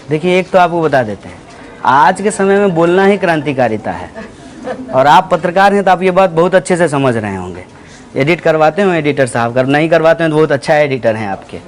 देखिए, एक तो आपको बता देते हैं, आज के समय में बोलना ही क्रांतिकारिता है। और आप पत्रकार हैं तो आप ये बात बहुत अच्छे से समझ रहे होंगे। एडिट करवाते हो एडिटर साहब, कर नहीं करवाते हैं तो बहुत अच्छा एडिटर हैं आपके।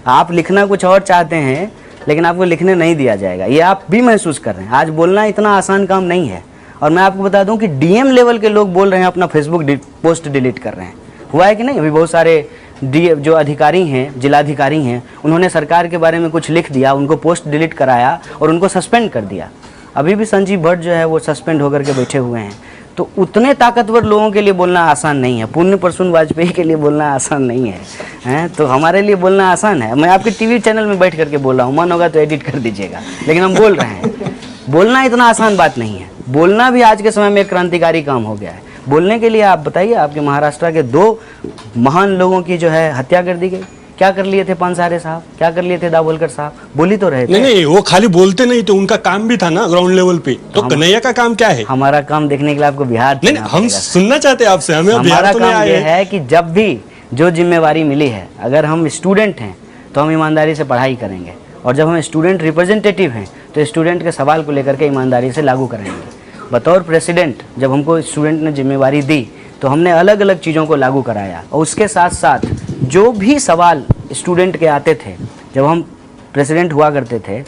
आप लिखना कुछ और चाहते हैं लेकिन आपको लिखने नहीं दिया जाएगा, ये आप भी महसूस कर रहे हैं। आज बोलना इतना आसान काम नहीं है। और मैं आपको बता दूं कि डीएम लेवल के लोग बोल रहे हैं, अपना फेसबुक पोस्ट डिलीट कर रहे हैं। हुआ है कि नहीं? अभी बहुत सारे जो अधिकारी हैं, जिलाधिकारी हैं, उन्होंने सरकार के बारे में कुछ लिख दिया, उनको पोस्ट डिलीट कराया और उनको सस्पेंड कर दिया। अभी भी संजीव भट्ट जो है वो सस्पेंड होकर के बैठे हुए हैं। तो उतने ताकतवर लोगों के लिए बोलना आसान नहीं है। पुण्य प्रसून वाजपेयी के लिए बोलना आसान नहीं है, हैं? तो हमारे लिए बोलना आसान है। मैं आपके टीवी चैनल में बैठ करके बोल रहा हूँ, मन होगा तो एडिट कर दीजिएगा, लेकिन हम बोल रहे हैं। बोलना इतना आसान बात नहीं है। बोलना भी आज के समय में एक क्रांतिकारी काम हो गया है। बोलने के लिए आप बताइए, आपके महाराष्ट्र के 2 महान लोगों की जो है हत्या कर दी गई। क्या कर लिए थे पानसारे साहब, क्या कर लिए थे दाभोलकर साहब? बोली तो रहे थे। नहीं, वो खाली बोलते नहीं तो उनका काम भी था ना ग्राउंड लेवल पे। तो कन्हैया का काम क्या है? हमारा काम देखने के लिए आपको बिहार नहीं, हम सुनना चाहते हैं आपसे। हमें हमारा काम ये है कि जब भी जो जिम्मेवारी मिली है, अगर हम स्टूडेंट हैं तो हम ईमानदारी से पढ़ाई करेंगे, और जब हम स्टूडेंट रिप्रेजेंटेटिव हैं तो स्टूडेंट के सवाल को लेकर के ईमानदारी से लागू करेंगे। बतौर प्रेसिडेंट जब हमको स्टूडेंट ने जिम्मेवारी दी तो हमने अलग अलग चीज़ों को लागू कराया, और उसके साथ साथ जो भी सवाल स्टूडेंट के आते थे, जब हम प्रेसिडेंट हुआ करते थे,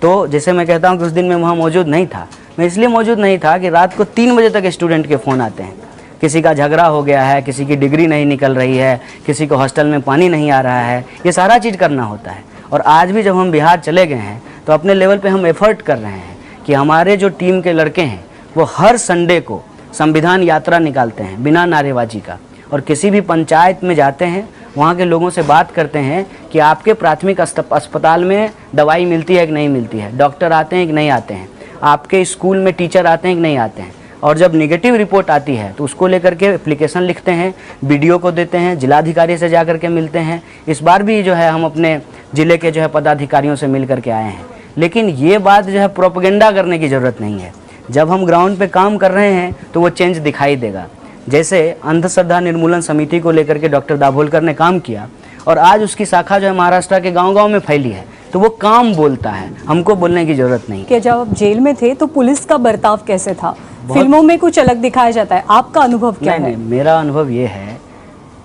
तो जैसे मैं कहता हूँ कि उस दिन मैं वहाँ मौजूद नहीं था। मैं इसलिए मौजूद नहीं था कि रात को 3 बजे तक स्टूडेंट के फ़ोन आते हैं। किसी का झगड़ा हो गया है, किसी की डिग्री नहीं निकल रही है, किसी को हॉस्टल में पानी नहीं आ रहा है, ये सारा चीज़ करना होता है। और आज भी जब हम बिहार चले गए हैं तो अपने लेवल पे हम एफर्ट कर रहे हैं कि हमारे जो टीम के लड़के हैं वो हर संडे को संविधान यात्रा निकालते हैं बिना नारेबाजी का, और किसी भी पंचायत में जाते हैं, वहाँ के लोगों से बात करते हैं कि आपके प्राथमिक अस्पताल में दवाई मिलती है कि नहीं मिलती है, डॉक्टर आते हैं कि नहीं आते हैं, आपके स्कूल में टीचर आते हैं कि नहीं आते हैं। और जब निगेटिव रिपोर्ट आती है तो उसको लेकर के एप्लीकेशन लिखते हैं, बीडीओ को देते हैं, जिलाधिकारी से जा कर के मिलते हैं। इस बार भी जो है हम अपने ज़िले के जो है पदाधिकारियों से मिल करके आए हैं। लेकिन ये बात जो है प्रोपेगेंडा करने की ज़रूरत नहीं है। जब हम ग्राउंड पे काम कर रहे हैं तो वो चेंज दिखाई देगा। जैसे अंधश्रद्धा निर्मूलन समिति को लेकर के डॉक्टर दाभोलकर ने काम किया, और आज उसकी शाखा जो है महाराष्ट्र के गांव-गांव में फैली है, तो वो काम बोलता है, हमको बोलने की जरूरत नहीं। कि जब आप जेल में थे तो पुलिस का बर्ताव कैसे था? फिल्मों में कुछ अलग दिखाया जाता है, आपका अनुभव क्या है? नहीं, मेरा अनुभव ये है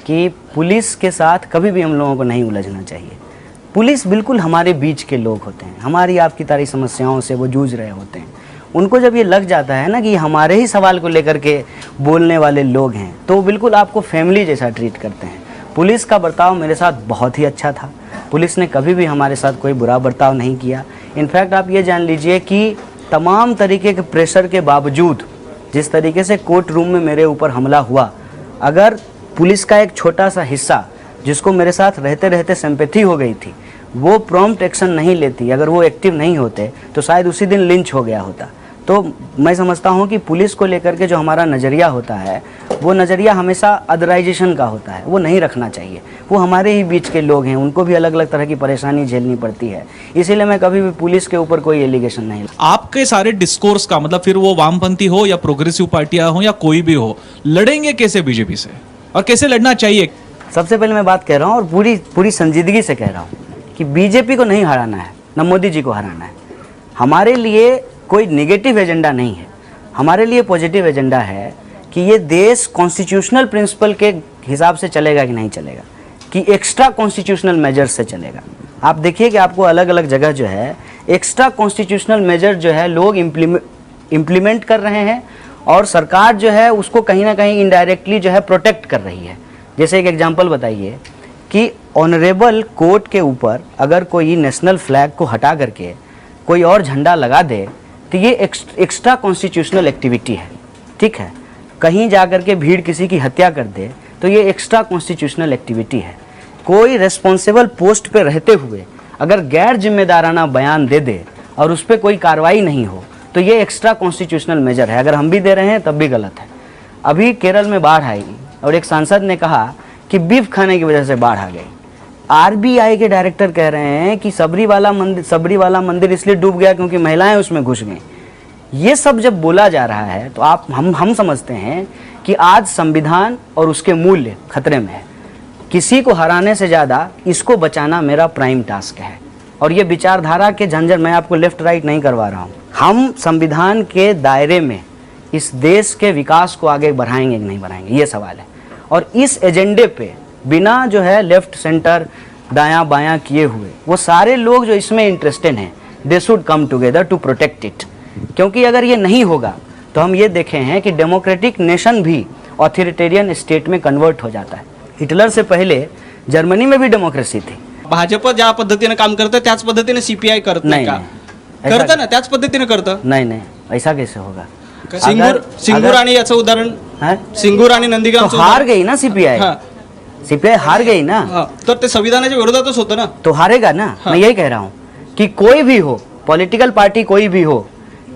कि पुलिस के साथ कभी भी हम लोगों को नहीं उलझना चाहिए। पुलिस बिल्कुल हमारे बीच के लोग होते हैं, हमारी आपकी सारी समस्याओं से वो जूझ रहे होते हैं। उनको जब ये लग जाता है ना कि हमारे ही सवाल को लेकर के बोलने वाले लोग हैं, तो बिल्कुल आपको फैमिली जैसा ट्रीट करते हैं। पुलिस का बर्ताव मेरे साथ बहुत ही अच्छा था। पुलिस ने कभी भी हमारे साथ कोई बुरा बर्ताव नहीं किया। इनफैक्ट आप ये जान लीजिए कि तमाम तरीके के प्रेशर के बावजूद जिस तरीके से कोर्ट रूम में मेरे ऊपर हमला हुआ, अगर पुलिस का एक छोटा सा हिस्सा जिसको मेरे साथ रहते रहते सिंपैथी हो गई थी, वो प्रॉम्प्ट एक्शन नहीं लेती, अगर वो एक्टिव नहीं होते तो शायद उसी दिन लिंच हो गया होता। तो मैं समझता हूँ कि पुलिस को लेकर के जो हमारा नज़रिया होता है, वो नज़रिया हमेशा अदराइजेशन का होता है, वो नहीं रखना चाहिए। वो हमारे ही बीच के लोग हैं, उनको भी अलग अलग तरह की परेशानी झेलनी पड़ती है। इसीलिए मैं कभी भी पुलिस के ऊपर कोई एलिगेशन नहीं। आपके सारे डिस्कोर्स का मतलब, फिर वो वामपंथी हो या प्रोग्रेसिव पार्टियां हो या कोई भी हो, लड़ेंगे कैसे बीजेपी से और कैसे लड़ना चाहिए? सबसे पहले मैं बात कह रहा हूँ और पूरी संजीदगी से कह रहा हूँ कि बीजेपी को नहीं हराना है, न मोदी जी को हराना है। हमारे लिए कोई नेगेटिव एजेंडा नहीं है, हमारे लिए पॉजिटिव एजेंडा है कि ये देश कॉन्स्टिट्यूशनल प्रिंसिपल के हिसाब से चलेगा कि नहीं चलेगा, कि एक्स्ट्रा कॉन्स्टिट्यूशनल मेजर्स से चलेगा। आप देखिए कि आपको अलग अलग जगह जो है एक्स्ट्रा कॉन्स्टिट्यूशनल मेजर जो है लोग इम्प्लीमेंट कर रहे हैं, और सरकार जो है उसको कहीं ना कहीं इनडायरेक्टली जो है प्रोटेक्ट कर रही है। जैसे एक एग्जांपल बताइए कि ऑनरेबल कोर्ट के ऊपर अगर कोई नेशनल फ्लैग को हटा करके कोई और झंडा लगा दे तो ये एक्स्ट्रा कॉन्स्टिट्यूशनल एक्टिविटी है, ठीक है। कहीं जाकर के भीड़ किसी की हत्या कर दे तो ये एक्स्ट्रा कॉन्स्टिट्यूशनल एक्टिविटी है। कोई रेस्पॉन्सिबल पोस्ट पे रहते हुए अगर गैर जिम्मेदाराना बयान दे दे और उस पर कोई कार्रवाई नहीं हो तो ये एक्स्ट्रा कॉन्स्टिट्यूशनल मेजर है। अगर हम भी दे रहे हैं तब भी गलत है। अभी केरल में बाढ़ आई और एक सांसद ने कहा कि बीफ खाने की वजह से बाढ़ आ गई। आरबीआई के डायरेक्टर कह रहे हैं कि सबरी वाला मंदिर इसलिए डूब गया क्योंकि महिलाएं उसमें घुस गईं। ये सब जब बोला जा रहा है तो हम समझते हैं कि आज संविधान और उसके मूल्य खतरे में है। किसी को हराने से ज़्यादा इसको बचाना मेरा प्राइम टास्क है। और ये विचारधारा के झंझट, मैं आपको लेफ्ट राइट नहीं करवा रहा हूँ, हम संविधान के दायरे में इस देश के विकास को आगे बढ़ाएंगे कि नहीं बढ़ाएंगे, ये सवाल है। और इस एजेंडे पे बिना जो है लेफ्ट सेंटर दायां बायां किए हुए वो सारे लोग जो इसमें इंटरेस्टेड हैं, they should come together to protect it. क्योंकि अगर ये नहीं होगा तो हम ये देखे हैं कि डेमोक्रेटिक नेशन भी ऑथोरिटेरियन स्टेट में कन्वर्ट हो जाता है। हिटलर से पहले जर्मनी में भी डेमोक्रेसी थी। भाजप ज्या पद्धतीने काम करतं त्याच पद्धतीने सीपीआय करत नाही का? ऐसा- करतं ना, त्याच पद्धतीने करतं. नहीं, ऐसा कैसे होगा? सिंगूर आणि याचं उदाहरण, हाँ? सिंगूर आणि नंदीग्रामचं तो हार उदाहरण. गई ना सीपीआई, हां, सीपीआई हार गई ना, हां. तर ते संविधानाच्या विरोधातच होतं ना. तो हारेगा ना। मैं यही कह रहा हूँ कि कोई भी हो, पॉलिटिकल पार्टी कोई भी हो,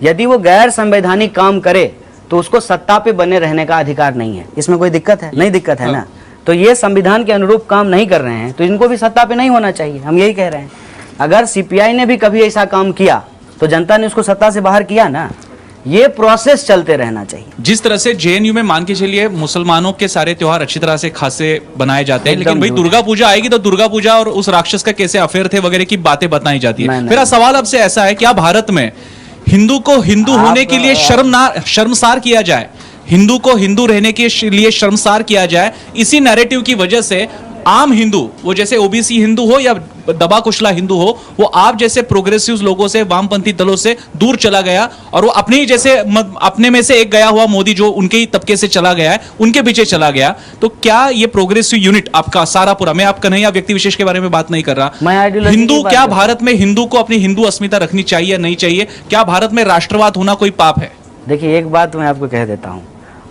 यदि वो गैर संवैधानिक काम करे तो उसको सत्ता पे बने रहने का अधिकार नहीं है। इसमें कोई दिक्कत है? नहीं दिक्कत है ना। तो ये संविधान के अनुरूप काम नहीं कर रहे हैं तो इनको भी सत्ता पे नहीं होना चाहिए, हम यही कह रहे हैं। अगर सीपीआई ने भी कभी ऐसा काम किया तो जनता ने उसको सत्ता से बाहर किया ना। ये प्रोसेस चलते रहना चाहिए। जिस तरह से जेएनयू में मान के चलिए मुसलमानों के सारे त्योहार अच्छी तरह से खासे बनाए जाते हैं, लेकिन भाई झूठ दुर्गा पूजा आएगी तो दुर्गा पूजा और उस राक्षस का कैसे अफेयर थे वगैरह की बातें बताई जाती है। नहीं, मेरा सवाल अब से ऐसा है, क्या भारत में हिंदू को हिंदू होने के लिए शर्मसार किया जाए, हिंदू को हिंदू रहने के लिए शर्मसार किया जाए? इसी नैरेटिव की वजह से आम हिंदू, वो जैसे ओबीसी हिंदू हो या दबा कुचला हिंदू हो, वो आप जैसे प्रोग्रेसिव लोगों से, वामपंथी दलों से दूर चला गया और वो अपने ही जैसे अपने में से एक गया हुआ मोदी जो उनके ही तबके से चला गया है, उनके पीछे चला गया। तो क्या ये प्रोग्रेसिव यूनिट आपका सारा पूरा, मैं आप कन्हैया व्यक्ति विशेष के बारे में बात नहीं कर मैं रहा, आइडियोलॉजी हिंदू, की बात क्या कर भारत में हिंदू को अपनी हिंदू अस्मिता रखनी चाहिए या नहीं चाहिए? क्या भारत में राष्ट्रवाद होना कोई पाप है? देखिए, एक बात मैं आपको कह देता हूँ,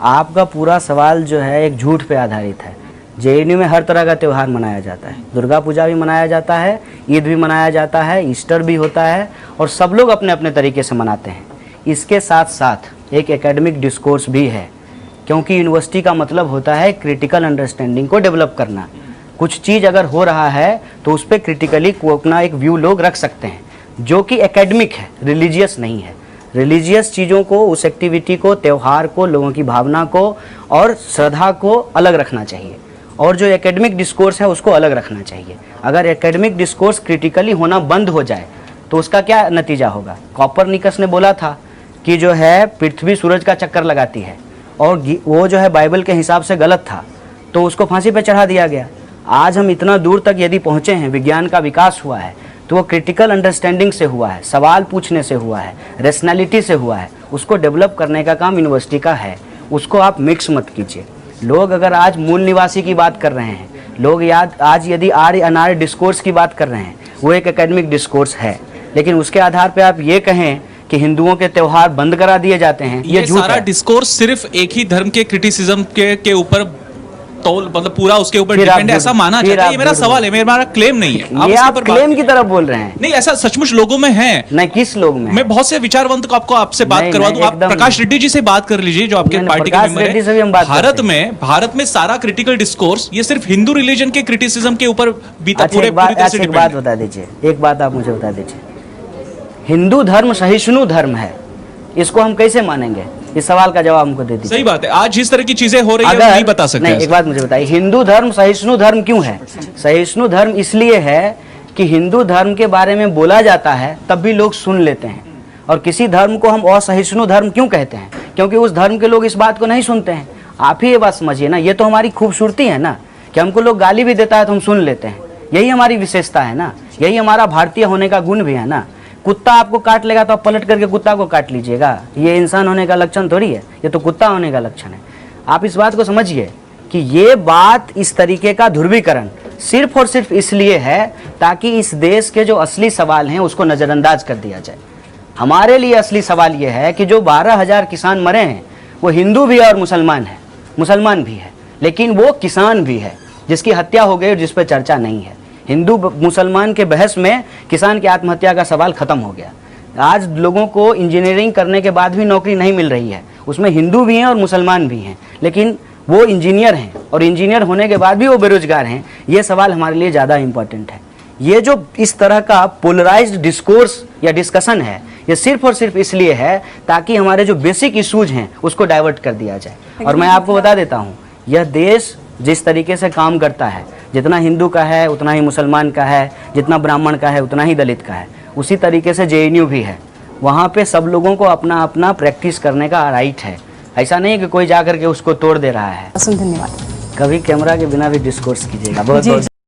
आपका पूरा सवाल जो है एक झूठ पे आधारित है। जेएनयू में हर तरह का त्यौहार मनाया जाता है, दुर्गा पूजा भी मनाया जाता है, ईद भी मनाया जाता है, ईस्टर भी होता है और सब लोग अपने अपने तरीके से मनाते हैं। इसके साथ साथ एक एकेडमिक डिस्कोर्स भी है, क्योंकि यूनिवर्सिटी का मतलब होता है क्रिटिकल अंडरस्टैंडिंग को डेवलप करना। कुछ चीज़ अगर हो रहा है तो उस पर क्रिटिकली अपना एक व्यू लोग रख सकते हैं, जो कि एकेडमिक है, रिलीजियस नहीं है। रिलीजियस चीज़ों को, उस एक्टिविटी को, त्यौहार को, लोगों की भावना को और श्रद्धा को अलग रखना चाहिए और जो एकेडमिक डिस्कोर्स है उसको अलग रखना चाहिए। अगर एकेडमिक डिस्कोर्स क्रिटिकली होना बंद हो जाए तो उसका क्या नतीजा होगा? कॉपरनिकस ने बोला था कि जो है पृथ्वी सूरज का चक्कर लगाती है और वो जो है बाइबल के हिसाब से गलत था, तो उसको फांसी पे चढ़ा दिया गया। आज हम इतना दूर तक यदि पहुँचे हैं, विज्ञान का विकास हुआ है, तो वो क्रिटिकल अंडरस्टैंडिंग से हुआ है, सवाल पूछने से हुआ है, रेशनैलिटी से हुआ है। उसको डेवलप करने का काम यूनिवर्सिटी का है, उसको आप मिक्स मत कीजिए। लोग अगर आज मूल निवासी की बात कर रहे हैं, लोग आज यदि आर्य अनार्य डिस्कोर्स की बात कर रहे हैं, वो एक एकेडमिक डिस्कोर्स है, लेकिन उसके आधार पे आप ये कहें कि हिंदुओं के त्यौहार बंद करा दिए जाते हैं, ये झूठ सारा है। डिस्कोर्स सिर्फ एक ही धर्म के क्रिटिसिज्म के ऊपर तो मतलब पूरा उसके ऊपर फिर आप डिपेंड है, ऐसा झूठ- माना फिर जाता है। आप ये मेरा झूठ सवाल है, मेरा क्लेम नहीं है। ये उसके आप ऊपर बात क्लेम की कीजिए। तरफ बोल रहे हैं। नहीं, ऐसा सचमुच लोगों में है। नहीं, किस लोग में? मैं बहुत से विचारवंत को आपसे बात नहीं, करवा नहीं, दूं। आप एकदम प्रकाश रेड्डी जी से बात कर लीजिए, जो आपके नहीं, पार्टी के प्रकाश मेंबर रेड्डी से भी है। हम बात करते भारत में सारा क्रिटिकल डिस्कोर्स ये सिर्फ हिंदू रिलीजन के क्रिटिसिज्म के ऊपर बीता, अच्छा, पूरी एक बात तरह से एक डिपेंड बात है। बता दीजिए, एक बात आप मुझे बता दीजिए, हिंदू धर्म सहिष्णु धर्म है, इसको हम कैसे मानेंगे? इस सवाल का जवाब हमको दे दीजिए। सही बात है, आज जिस तरह की चीजें हो रही है वो नहीं बता सकते। नहीं, एक बात मुझे बताइए, हिंदू धर्म सहिष्णु धर्म क्यों है? सहिष्णु धर्म इसलिए है कि हिंदू धर्म के बारे में बोला जाता है तब भी लोग सुन लेते हैं, और किसी धर्म को हम असहिष्णु धर्म क्यों कहते हैं? क्योंकि उस धर्म के लोग इस बात को नहीं सुनते हैं। आप ही ये बात समझिए ना, ये तो हमारी खूबसूरती है ना, कि हमको लोग गाली भी देता है तो हम सुन लेते हैं। यही हमारी विशेषता है ना, यही हमारा भारतीय होने का गुण भी है ना। कुत्ता आपको काट लेगा तो आप पलट करके कुत्ता को काट लीजिएगा, ये इंसान होने का लक्षण थोड़ी है, ये तो कुत्ता होने का लक्षण है। आप इस बात को समझिए कि ये बात, इस तरीके का ध्रुवीकरण सिर्फ और सिर्फ इसलिए है ताकि इस देश के जो असली सवाल हैं उसको नज़रअंदाज कर दिया जाए। हमारे लिए असली सवाल ये है कि जो 12,000 किसान मरे हैं वो हिंदू भी है और मुसलमान भी है, लेकिन वो किसान भी है जिसकी हत्या हो गई और जिस पर चर्चा नहीं है। हिंदू मुसलमान के बहस में किसान की आत्महत्या का सवाल खत्म हो गया। आज लोगों को इंजीनियरिंग करने के बाद भी नौकरी नहीं मिल रही है, उसमें हिंदू भी हैं और मुसलमान भी हैं, लेकिन वो इंजीनियर हैं और इंजीनियर होने के बाद भी वो बेरोजगार हैं। ये सवाल हमारे लिए ज़्यादा इंपॉर्टेंट है। ये जो इस तरह का पोलराइज्ड डिस्कोर्स या डिस्कशन है, ये सिर्फ और सिर्फ इसलिए है ताकि हमारे जो बेसिक इश्यूज हैं उसको डाइवर्ट कर दिया जाए। और मैं आपको बता देता हूँ, यह देश जिस तरीके से काम करता है, जितना हिंदू का है उतना ही मुसलमान का है, जितना ब्राह्मण का है उतना ही दलित का है। उसी तरीके से JNU भी है, वहाँ पे सब लोगों को अपना अपना प्रैक्टिस करने का राइट है। ऐसा नहीं कि कोई जा करके उसको तोड़ दे रहा है। धन्यवाद। कभी कैमरा के बिना भी डिस्कोर्स कीजिएगा। बहुत जी, बहुत